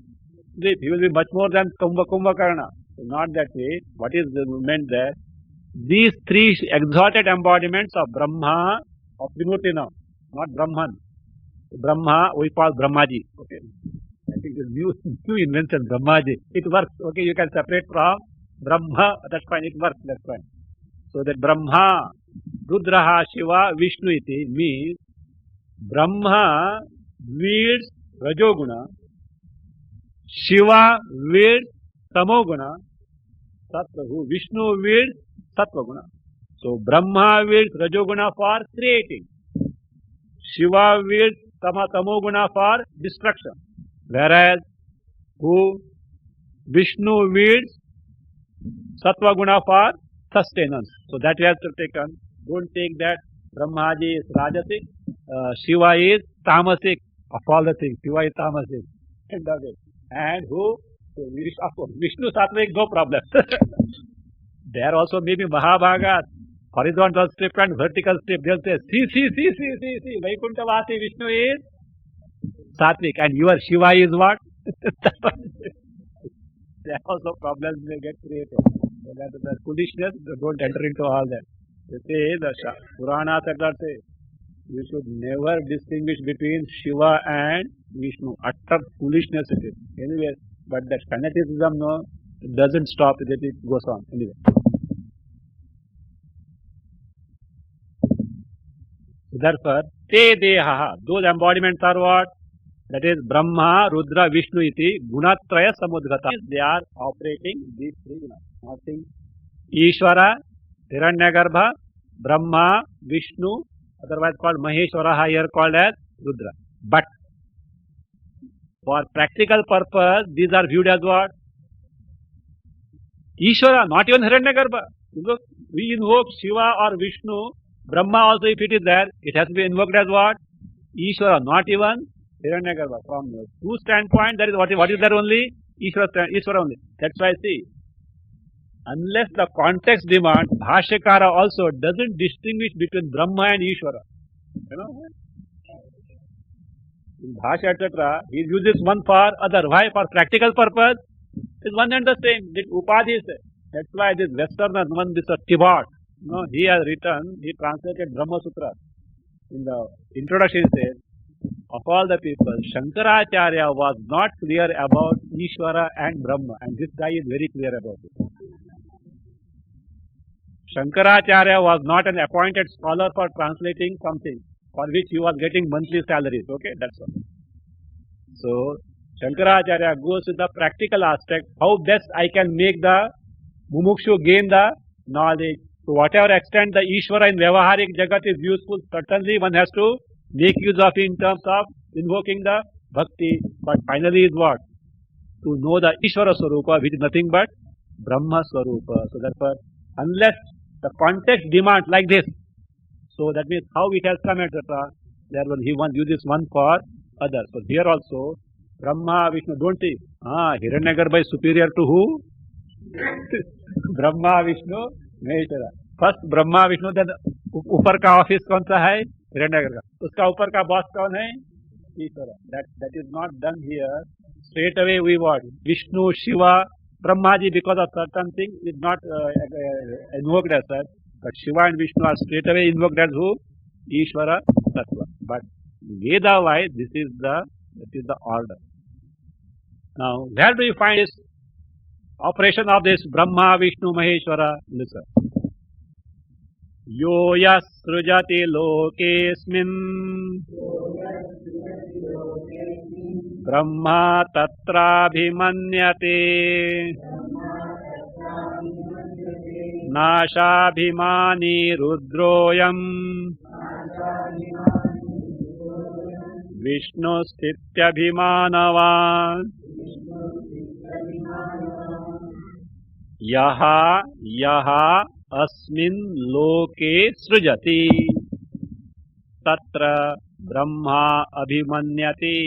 sleep. He will be much more than Kumbhakarna. So not that way. What is meant there? These three exalted embodiments of Brahma, of Trimurti now, not Brahman. Brahma, we call Brahmaji. Okay. I think it's new invention, Brahmaji. It works. Okay, you can separate from Brahma, that's fine, it works, that's fine. So that Brahma, Rudraha, Shiva, Vishnu iti means Brahma wields Rajoguna, Shiva wields Tamoguna, Vishnu wields Sattvaguna. So Brahma wields Rajoguna for creating, Shiva wields Tamoguna for destruction, whereas Vishnu wields Sattva guna for sustenance. So that we have to take on. Don't take that Brahmaji is Rajasic, Shiva is Tamasic, of all the things. Shiva is Tamasic. End of it. And of course, Vishnu Sattvic, no problem. There also maybe Mahabhagat, horizontal strip and vertical strip. They'll say, see, Vaikuntavasi Vishnu is Sattvic, and your Shiva is what? There also problems may get created. So that the foolishness, don't enter into all that. They say, the Puranas say, we should never distinguish between Shiva and Vishnu. Utter foolishness it is. Anyway, but that fanaticism, no, it doesn't stop, it goes on. Anyway. Therefore, te dehaha, those embodiments are what? That is Brahma, Rudra, Vishnu iti gunatraya samudgata. They are operating these three gunas. Nothing. Ishvara, Hiranyagarbha, Brahma, Vishnu, otherwise called Maheshwara, here called as Rudra. But for practical purpose, these are viewed as what? Ishvara, not even Hiranyagarbha. Look, we invoke Shiva or Vishnu, Brahma also if it is there, it has to be invoked as what? Ishvara, not even Hiranyagarbha. From two standpoint, that is what is there only? Ishvara only. That's why I see. Unless the context demands, Bhashyakara also doesn't distinguish between Brahma and Ishvara. You know? In Bhashya, etc., he uses one for other. Why? For practical purpose, it's one and the same. The Upadhi is. That's why this Westerner one, this Tibet, he has written, he translated Brahma Sutra. In the introduction, he says, of all the people, Shankaracharya was not clear about Ishvara and Brahma, and this guy is very clear about it. Shankaracharya was not an appointed scholar for translating something for which he was getting monthly salaries. Okay, that's all. So, Shankaracharya goes with the practical aspect, how best I can make the mumukshu gain the knowledge. To whatever extent the Ishvara in Vyavaharik Jagat is useful, certainly one has to make use of it in terms of invoking the bhakti. But finally is what? To know the Ishvara Swarupa, which is nothing but Brahma Swarupa. So therefore, unless the context demands like this, so that means how it has come, etc., there will he uses one for other. So here also, Brahma, Vishnu, don't say, Hiranyagarbha is superior to who? Brahma, Vishnu, Maheshwara. First Brahma, Vishnu, then ऊपर का office कौन सा है? हिरण्यगर्भ. उसका ऊपर का boss कौन है? ईश्वर. That is not done here. Straight away we what? Vishnu, Shiva, Brahmaji because of certain things is not invoked as such. But Shiva and Vishnu are straight away invoked as who? Ishvara, Tattva. But Veda wise, this is the order. Now, where do you find this operation of this Brahma, Vishnu, Maheshwara? Listen. Yo yas srujati lokesmin Brahma tatrabhimanyate Nashabhimani rudroyam Vishnu sthityaభిమానవాన్ yaha अस्मिन् लोके सृजति तत्र ब्रह्मा अभिमन्यते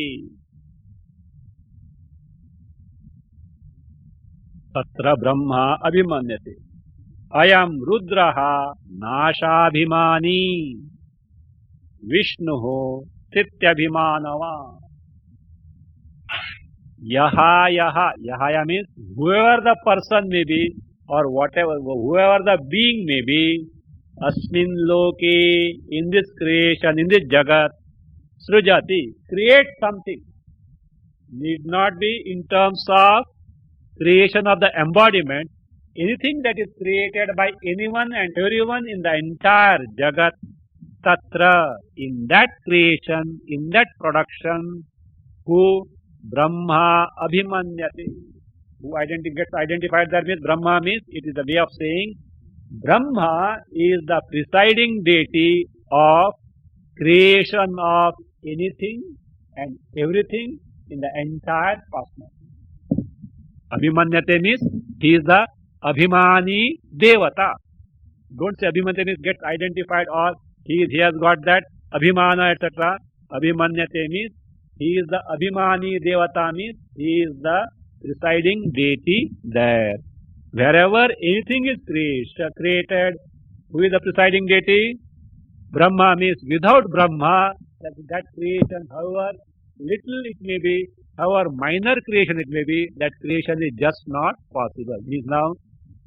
तत्र ब्रह्मा अभिमन्यते. अयम रुद्रः नाशाभिमानी विष्णुः स्थित्यभिमानवान्. Yaha means whoever the person may be or whatever, whoever the being may be, asmin loke, in this creation, in this jagat, srujati, create something. Need not be in terms of creation of the embodiment. Anything that is created by anyone and everyone in the entire jagat, tatra, in that creation, in that production, who Brahma abhimanyate, who gets identified there means Brahma means, it is a way of saying Brahma is the presiding deity of creation of anything and everything in the entire cosmos. Abhimanyate means he is the Abhimani Devata. Don't say Abhimanyate means gets identified or he has got that Abhimana etc. Abhimanyate means he is the Abhimani Devata means he is the presiding deity there. Wherever anything is created, who is the presiding deity? Brahma means without Brahma, that creation, however little it may be, however minor creation it may be, that creation is just not possible. Means now,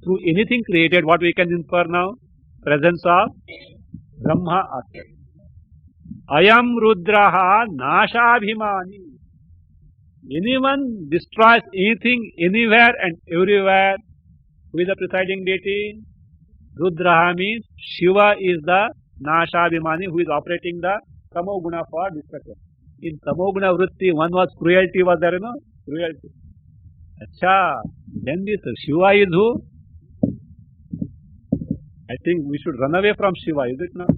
through anything created, what we can infer now? Presence of Brahma aspect. Ayam Rudraha Nashabhimani. Anyone destroys anything, anywhere and everywhere, who is the presiding deity? Rudraha means Shiva is the Nashabhimani, who is operating the Tamoguna for destruction. In Tamoguna Vritti, one was cruelty, was there, no? Cruelty. Acha, then this Shiva is who? I think we should run away from Shiva, is it not?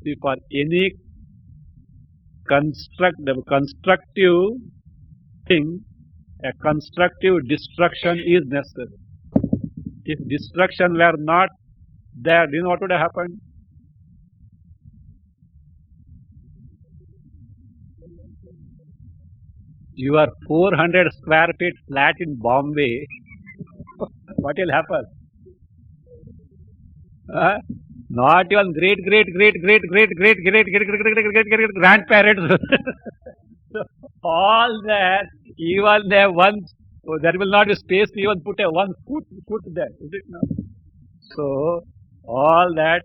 See, for any constructive thing, a constructive destruction is necessary. If destruction were not there, do you know what would have happened? Your 400 square feet flat in Bombay, what will happen? Not even great grandparents. All that, even there once, there will not be space to even put a one foot there, is it not? So, all that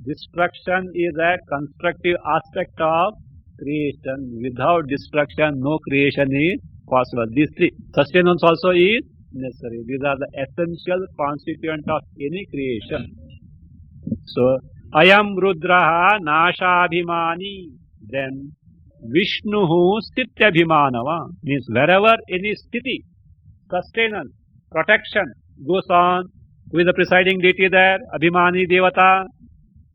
destruction is a constructive aspect of creation. Without destruction, no creation is possible. These three, sustenance also is necessary. These are the essential constituent of any creation. So, Ayam Rudraha Nashabhimani. Then, Vishnuhu Stityabhimanava means wherever any sthiti, sustenance, protection goes on, who is the presiding deity there? Abhimani Devata.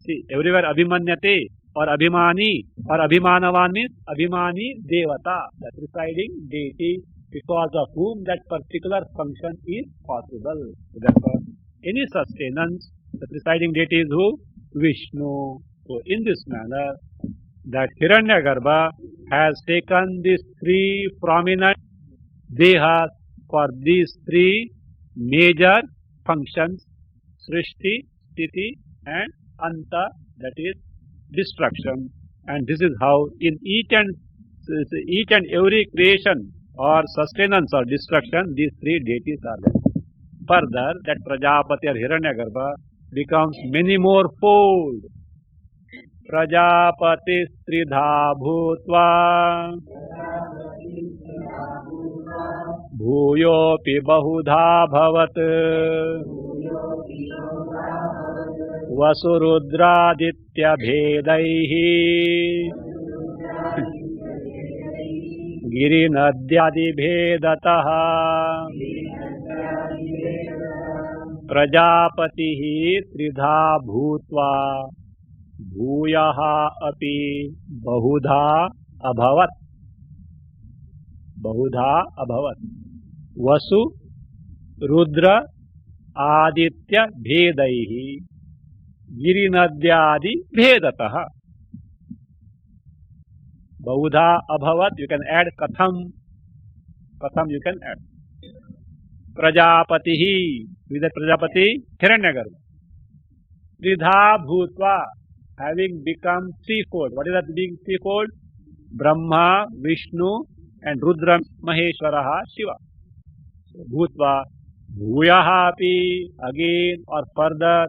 See, everywhere Abhimanyate or Abhimani or Abhimanavan means Abhimani Devata, the presiding deity because of whom that particular function is possible. Therefore, any sustenance, the presiding deity is who? Vishnu. So, in this manner, that Hiranyagarbha has taken these three prominent dehas for these three major functions, Srishti, Sthiti and Anta, that is destruction. And this is how in each and every creation or sustenance or destruction, these three deities are there. Further, that Prajapati or Hiranyagarbha becomes many more fold. Prajapati Stridha Bhutva Bhuyopi Bahudha Bhavat Vasurudraditya Bhedaihi Girinadyadi Bhedataha Prajapatihi Tridha Bhutva Bhuyaha api bahudha abhavat. Bahudha abhavat. Vasu, Rudra, Aditya, Bhedaihi, Girinadyadi, Bhedataha. Bahudha abhavat, you can add Katham. Katham you can add. Prajapatihi. Who is that Prajapati? Hiranyagarbha. Tridha Bhutva, having become threefold. What is that being threefold? Brahma, Vishnu and Rudra Maheshwaraha Shiva. So, Bhutva, Bhuyaha api, again or further,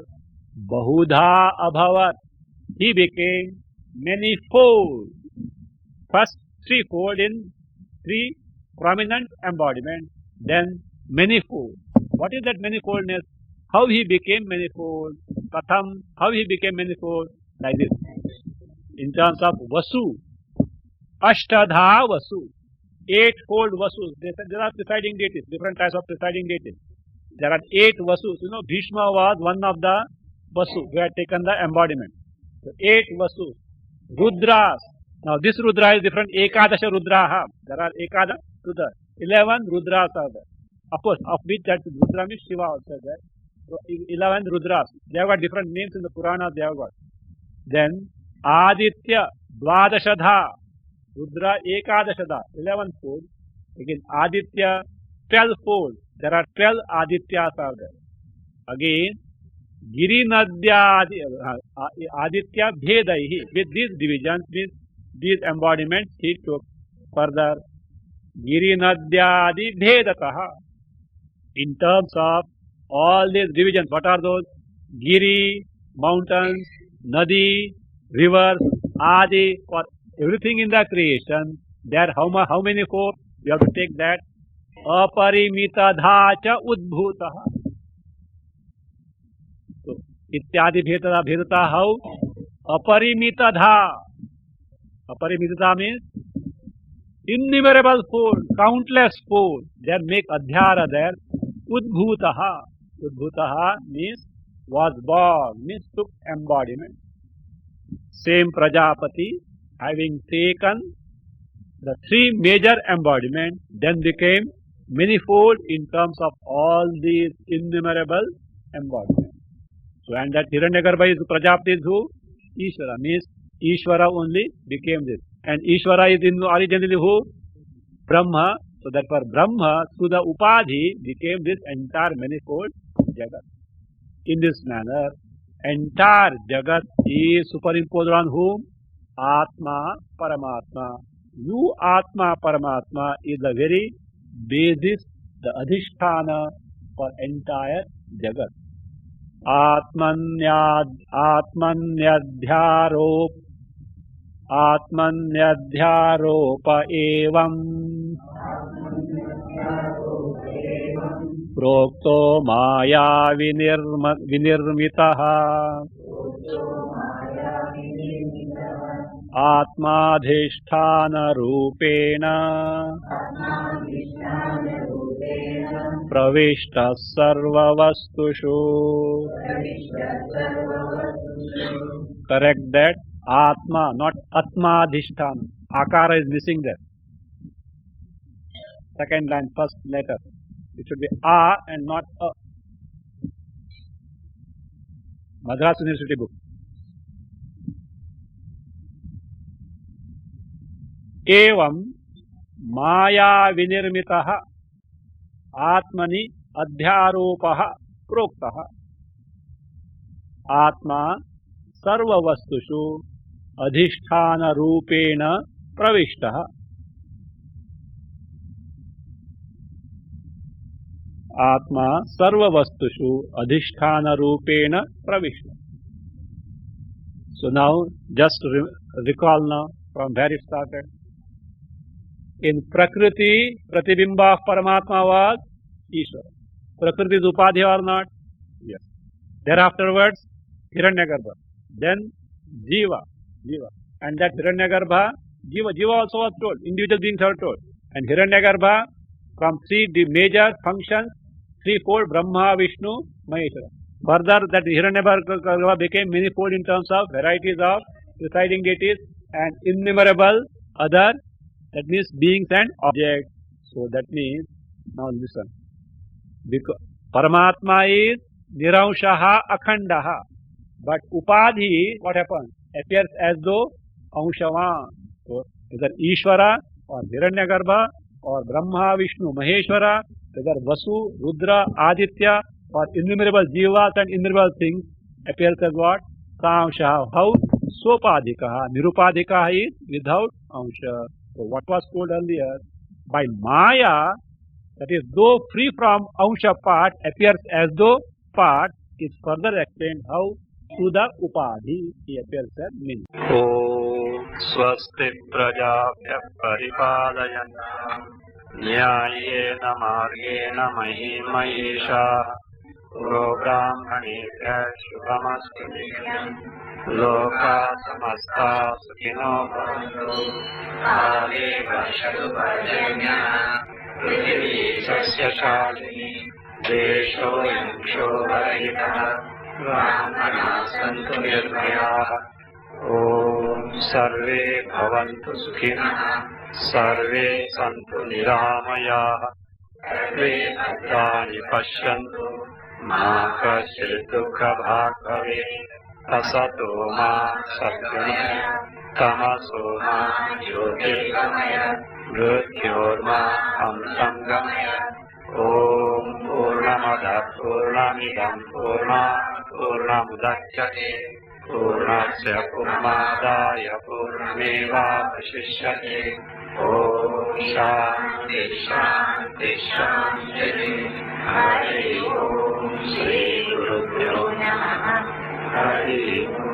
Bahudha Abhavat. He became manifold. First threefold in three prominent embodiments, then manifold. What is that manifoldness? How he became manifold? Katham, how he became manifold? Like this. In terms of Vasu, Ashtadha Vasu, eightfold Vasus. There are presiding deities, different types of presiding deities. There are 8 Vasus. You know, Bhishma was one of the Vasu who had taken the embodiment. So 8 Vasus. Rudras. Now this Rudra is different. Ekadasha Rudraha. There are Ekadasha Rudra. 11 Rudras are there. Of course, of which that Rudra means Shiva also there. So 11 Rudras. They have got different names in the Purana. They have got. Then Aditya Dvadashadha. Rudra Ekadashadha. 11-fold. Again Aditya 12-fold. There are 12 Adityas are there. Again Giri Nadya Aditya Bhedaihi. With these divisions, with these embodiments, he took further Giri Nadyadi Bhedataha. In terms of all these divisions, what are those? Giri, mountains, Nadi, rivers, Adi, for everything in the creation, there how many four? You have to take that. Aparimita cha udbhutaha. So, ityadi bhedata how? Aparimita. Aparimita means innumerable fold, countless fold. There make adhyara there. Udbhutaha. Udbhutaha means was born, means took embodiment. Same Prajapati having taken the 3 major embodiments, then became manifold in terms of all these innumerable embodiments. So, and that Hiranyagarbha is Prajapati is who? Ishvara, means Ishvara only became this. And Ishvara is in originally who? Brahma. So, that for Brahma, through the Upadhi, became this entire manifold Jagat. In this manner, entire Jagat is superimposed on whom? Atma Paramatma. You Atma Paramatma is the very basis, the adhisthana for entire Jagat. Atmanyadhyaropa evam prokto maya vinirmitaha atmadhisthana rupena pravishta sarvavastushu. Correct that. Atma, not Atmadhisthana. Akara is missing there. Second line, first letter. It should be A and not A. Madras University book. Evam Maya Vinirmitaha Atmani Adhyaropaha Proktaha. Atma Sarva Vastushu Adhisthana Rupena Pravishtaha. Atma Sarva Vastushu Adhisthana Rupena Pravishtaha. So now just recall now from where it started. In Prakriti, Pratibimba of Paramatma was Ishvara. Prakriti is Upadhi or not? Yes. Thereafterwards, Hiranyagarbha. Then Jiva. And that Hiranyagarbha, Jiva also was told. Individual beings are told. And Hiranyagarbha from 3 major functions, threefold Brahma, Vishnu, Maheshwara. Further, that Hiranyagarbha became manifold in terms of varieties of presiding deities and innumerable other, that means beings and objects. So that means, now listen, because Paramatma is Nirangshaha Akhandaha, but Upadhi, what happens? Appears as though Anshavan. So either Ishvara or Hiranyagarbha or Brahma, Vishnu, Maheshwara whether Vasu, Rudra, Aditya, or innumerable jivas and innumerable things appears as what? Samsha. How? Sopadhikaha. Nirupadhikaha is without Amsha. So what was told earlier? By Maya, that is, though free from Amsha part, appears as though part, is further explained how through the Upadhi he appears as means. Om Swasti Prajabhya Paripalayana Nyayena Margena Mahimahesha Guru Brahmanebhya Shubhamastu Nityam Loka Samasta Sukhino Bhavantu Kale Vashatu Parjanya Prithvi Sasya Shalini Desho Yangsho Varahita Brahmana Santu Nirmayaha Om Sarve Bhavantu Sukhina Sarve Santu Niramayaha Sarve Bhadrani Pashyantu Ma Kaśyid Dukha Bhagave Asato Ma Satgamaya Tamaso Ma Jyotirgamaya Mrityorma Amsamgamaya Om Purnamada Purnamidam Purnamudachyate Purnasya Purnamadaya Purnameva Vashishyate Om Shanti Shanti Shanti Hari Om Shri Gurubhyo Namaha Hari Om